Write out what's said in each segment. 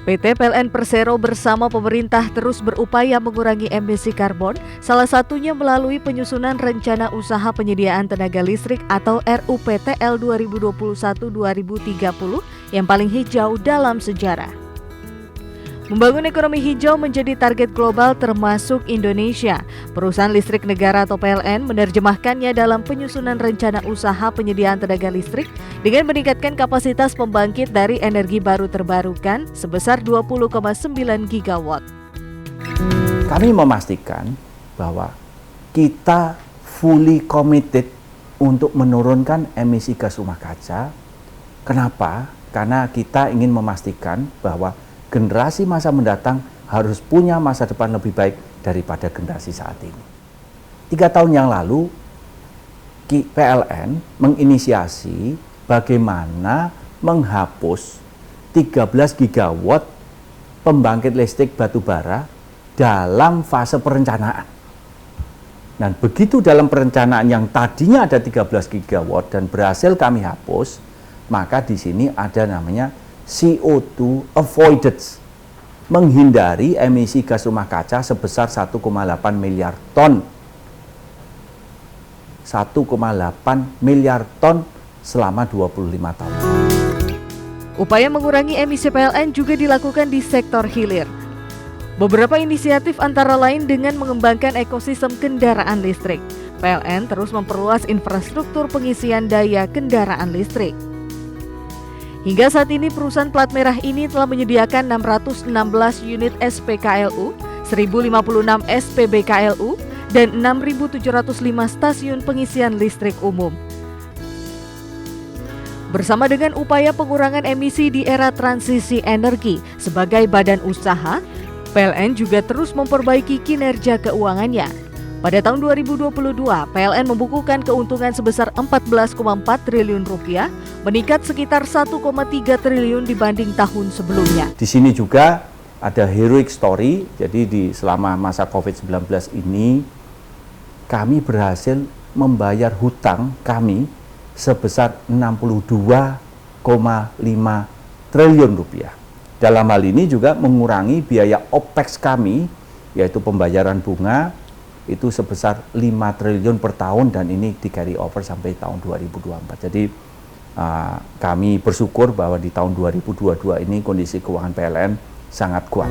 PT PLN Persero bersama pemerintah terus berupaya mengurangi emisi karbon, salah satunya melalui penyusunan Rencana Usaha Penyediaan Tenaga Listrik atau RUPTL 2021-2030 yang paling hijau dalam sejarah. Membangun ekonomi hijau menjadi target global termasuk Indonesia. Perusahaan Listrik Negara atau PLN menerjemahkannya dalam penyusunan Rencana Usaha Penyediaan Tenaga Listrik dengan meningkatkan kapasitas pembangkit dari energi baru terbarukan sebesar 20,9 gigawatt. Kami memastikan bahwa kita fully committed untuk menurunkan emisi gas rumah kaca. Kenapa? Karena kita ingin memastikan bahwa generasi masa mendatang harus punya masa depan lebih baik daripada generasi saat ini. 3 tahun yang lalu, PLN menginisiasi bagaimana menghapus 13 gigawatt pembangkit listrik batubara dalam fase perencanaan. Dan begitu dalam perencanaan yang tadinya ada 13 gigawatt dan berhasil kami hapus, maka di sini ada namanya CO2 avoidance, menghindari emisi gas rumah kaca sebesar 1,8 miliar ton. 1,8 miliar ton selama 25 tahun. Upaya mengurangi emisi PLN juga dilakukan di sektor hilir. Beberapa inisiatif antara lain dengan mengembangkan ekosistem kendaraan listrik. PLN terus memperluas infrastruktur pengisian daya kendaraan listrik. Hingga saat ini perusahaan plat merah ini telah menyediakan 616 unit SPKLU, 1056 SPBKLU, dan 6.705 stasiun pengisian listrik umum. Bersama dengan upaya pengurangan emisi di era transisi energi sebagai badan usaha, PLN juga terus memperbaiki kinerja keuangannya. Pada tahun 2022, PLN membukukan keuntungan sebesar 14,4 triliun rupiah, meningkat sekitar 1,3 triliun dibanding tahun sebelumnya. Di sini juga ada heroic story, jadi selama masa COVID-19 ini, kami berhasil membayar hutang kami sebesar 62,5 triliun rupiah. Dalam hal ini juga mengurangi biaya OPEX kami, yaitu pembayaran bunga, itu sebesar 5 triliun per tahun dan ini di carry over sampai tahun 2024. Jadi kami bersyukur bahwa di tahun 2022 ini kondisi keuangan PLN sangat kuat.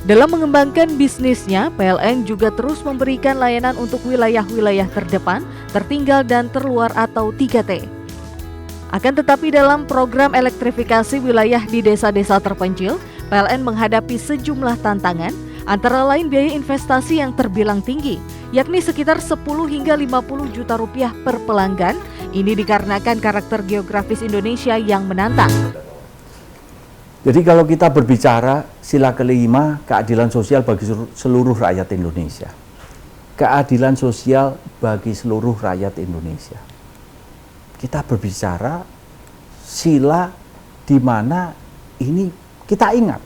Dalam mengembangkan bisnisnya, PLN juga terus memberikan layanan untuk wilayah-wilayah terdepan, tertinggal dan terluar atau 3T. Akan tetapi dalam program elektrifikasi wilayah di desa-desa terpencil, PLN menghadapi sejumlah tantangan, antara lain biaya investasi yang terbilang tinggi, yakni sekitar 10 hingga 50 juta rupiah per pelanggan. Ini dikarenakan karakter geografis Indonesia yang menantang. Jadi kalau kita berbicara sila kelima, keadilan sosial bagi seluruh rakyat Indonesia. Keadilan sosial bagi seluruh rakyat Indonesia. Kita berbicara sila di mana ini kita ingat.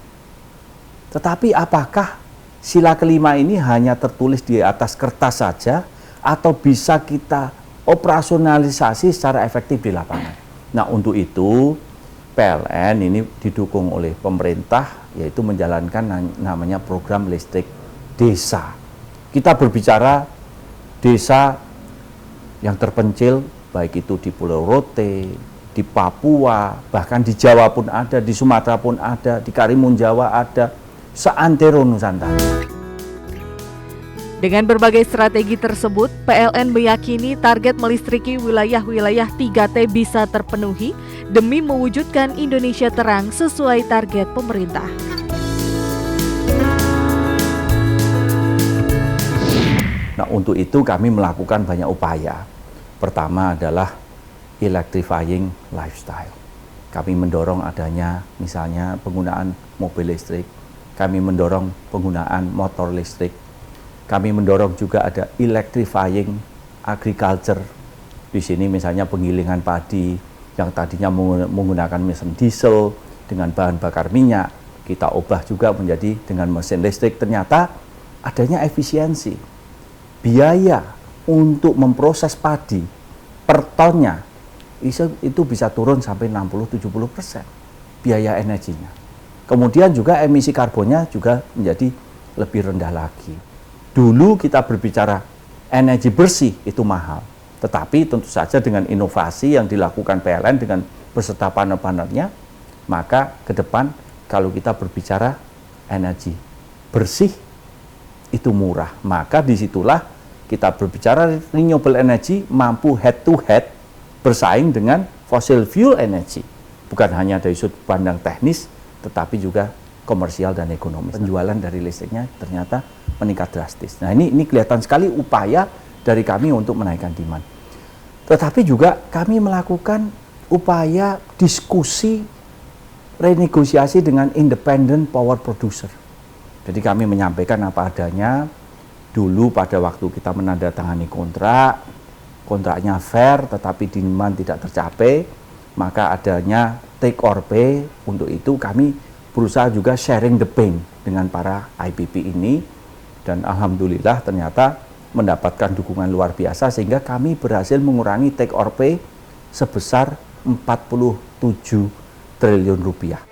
Tetapi apakah sila kelima ini hanya tertulis di atas kertas saja atau bisa kita operasionalisasi secara efektif di lapangan? Nah, untuk itu PLN ini didukung oleh pemerintah, yaitu menjalankan namanya program listrik desa. Kita berbicara desa yang terpencil, baik itu di Pulau Rote, di Papua, bahkan di Jawa pun ada, di Sumatera pun ada, di Karimun Jawa ada, seantero Nusantara. Dengan berbagai strategi tersebut, PLN meyakini target melistriki wilayah-wilayah 3T bisa terpenuhi demi mewujudkan Indonesia terang sesuai target pemerintah. Nah, untuk itu kami melakukan banyak upaya. Pertama adalah electrifying lifestyle. Kami mendorong adanya misalnya penggunaan mobil listrik, kami mendorong penggunaan motor listrik, kami mendorong juga ada electrifying agriculture. Di sini misalnya penggilingan padi yang tadinya menggunakan mesin diesel dengan bahan bakar minyak, kita ubah juga menjadi dengan mesin listrik. Ternyata adanya efisiensi. Biaya untuk memproses padi per tonnya itu bisa turun sampai 60-70%. biaya energinya. Kemudian juga emisi karbonnya juga menjadi lebih rendah lagi. Dulu kita berbicara energi bersih itu mahal, tetapi tentu saja dengan inovasi yang dilakukan PLN dengan beserta partner-partnernya, maka ke depan kalau kita berbicara energi bersih itu murah, maka disitulah kita berbicara renewable energy mampu head to head bersaing dengan fossil fuel energy, bukan hanya dari sudut pandang teknis tetapi juga komersial dan ekonomis. Penjualan dari listriknya ternyata meningkat drastis. Nah, ini kelihatan sekali upaya dari kami untuk menaikkan demand. Tetapi juga kami melakukan upaya diskusi renegosiasi dengan independent power producer. Jadi kami menyampaikan apa adanya. Dulu pada waktu kita menandatangani kontraknya fair tetapi demand tidak tercapai, maka adanya take or pay. Untuk itu kami berusaha juga sharing the pain dengan para IPP ini, dan alhamdulillah ternyata mendapatkan dukungan luar biasa sehingga kami berhasil mengurangi take or pay sebesar 47 triliun rupiah.